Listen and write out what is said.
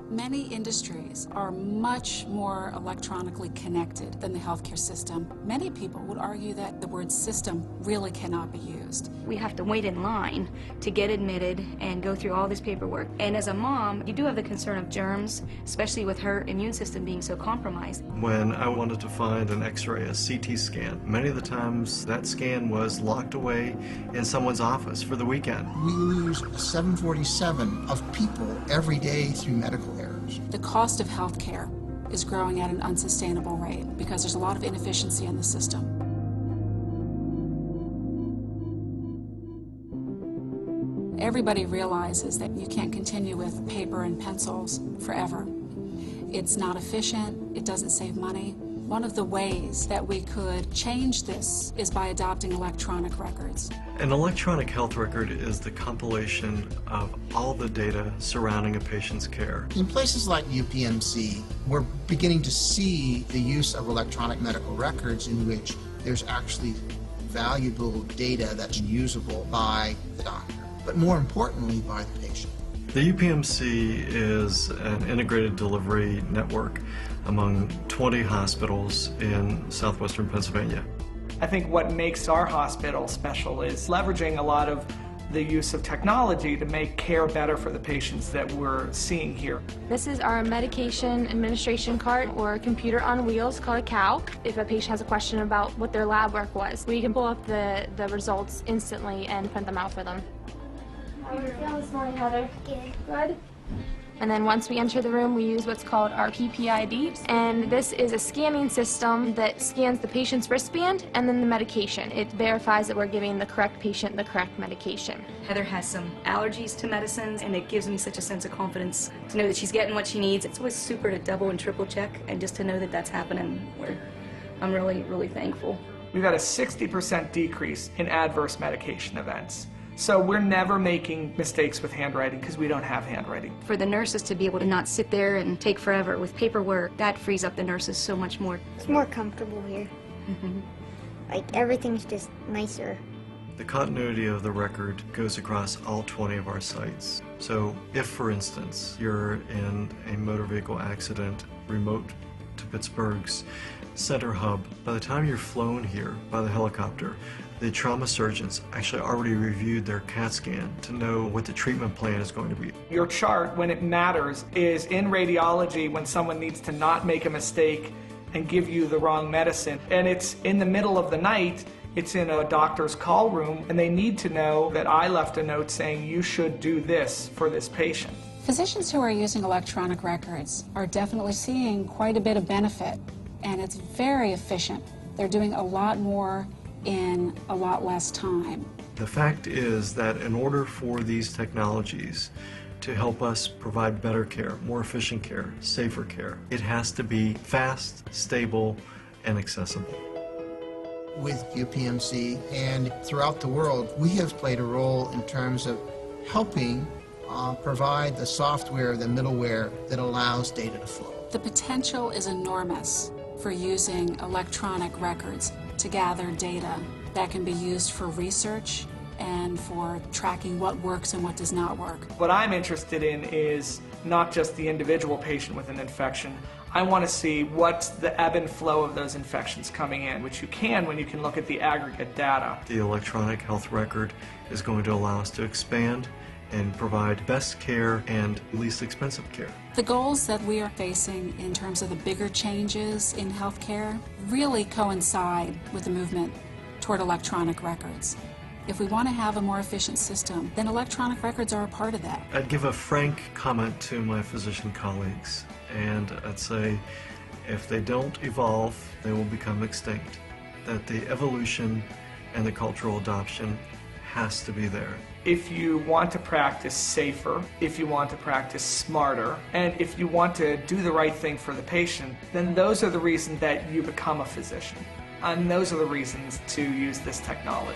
Many industries are much more electronically connected than the healthcare system. Many people would argue that the word system really cannot be used. We have to wait in line to get admitted and go through all this paperwork. And as a mom, you do have the concern of germs, especially with her immune system being so compromised. When I wanted to find an X-ray, a CT scan, many of the times that scan was locked away in someone's office for the weekend. We lose 747 of people every day through medical errors. The cost of healthcare is growing at an unsustainable rate because there's a lot of inefficiency in the system. Everybody realizes that you can't continue with paper and pencils forever. It's not efficient, it doesn't save money. One of the ways that we could change this is by adopting electronic records. An electronic health record is the compilation of all the data surrounding a patient's care. In places like UPMC, we're beginning to see the use of electronic medical records in which there's actually valuable data that's usable by the doctor, but more importantly, by the patient. The UPMC is an integrated delivery network among 20 hospitals in southwestern Pennsylvania. I think what makes our hospital special is leveraging a lot of the use of technology to make care better for the patients that we're seeing here. This is our medication administration cart, or computer on wheels, called a COW. If a patient has a question about what their lab work was, we can pull up the results instantly and print them out for them. How are you feeling this morning, Heather? Good. And then once we enter the room, we use what's called our PPID. And this is a scanning system that scans the patient's wristband and then the medication. It verifies that we're giving the correct patient the correct medication. Heather has some allergies to medicines, and it gives me such a sense of confidence to know that she's getting what she needs. It's always super to double and triple check, and just to know that that's happening, I'm really, really thankful. We've had a 60% decrease in adverse medication events. So we're never making mistakes with handwriting because we don't have handwriting. For the nurses to be able to not sit there and take forever with paperwork, that frees up the nurses so much more. It's more comfortable here. Like, everything's just nicer. The continuity of the record goes across all 20 of our sites. So if, for instance, you're in a motor vehicle accident remote to Pittsburgh's center hub, by the time you're flown here by the helicopter, the trauma surgeons actually already reviewed their CAT scan to know what the treatment plan is going to be. Your chart, when it matters, is in radiology when someone needs to not make a mistake and give you the wrong medicine. And it's in the middle of the night, it's in a doctor's call room, and they need to know that I left a note saying you should do this for this patient. Physicians who are using electronic records are definitely seeing quite a bit of benefit, and it's very efficient. They're doing a lot more in a lot less time. The fact is that in order for these technologies to help us provide better care, more efficient care, safer care, it has to be fast, stable, and accessible. With UPMC and throughout the world, we have played a role in terms of helping provide the software, the middleware that allows data to flow. The potential is enormous for using electronic records to gather data that can be used for research and for tracking what works and what does not work. What I'm interested in is not just the individual patient with an infection. I want to see what's the ebb and flow of those infections coming in, which you can when you can look at the aggregate data. The electronic health record is going to allow us to expand and provide best care and least expensive care. The goals that we are facing in terms of the bigger changes in healthcare really coincide with the movement toward electronic records. If we want to have a more efficient system, then electronic records are a part of that. I'd give a frank comment to my physician colleagues, and I'd say if they don't evolve, they will become extinct. That the evolution and the cultural adoption has to be there. If you want to practice safer, if you want to practice smarter, and if you want to do the right thing for the patient, then those are the reasons that you become a physician. And those are the reasons to use this technology.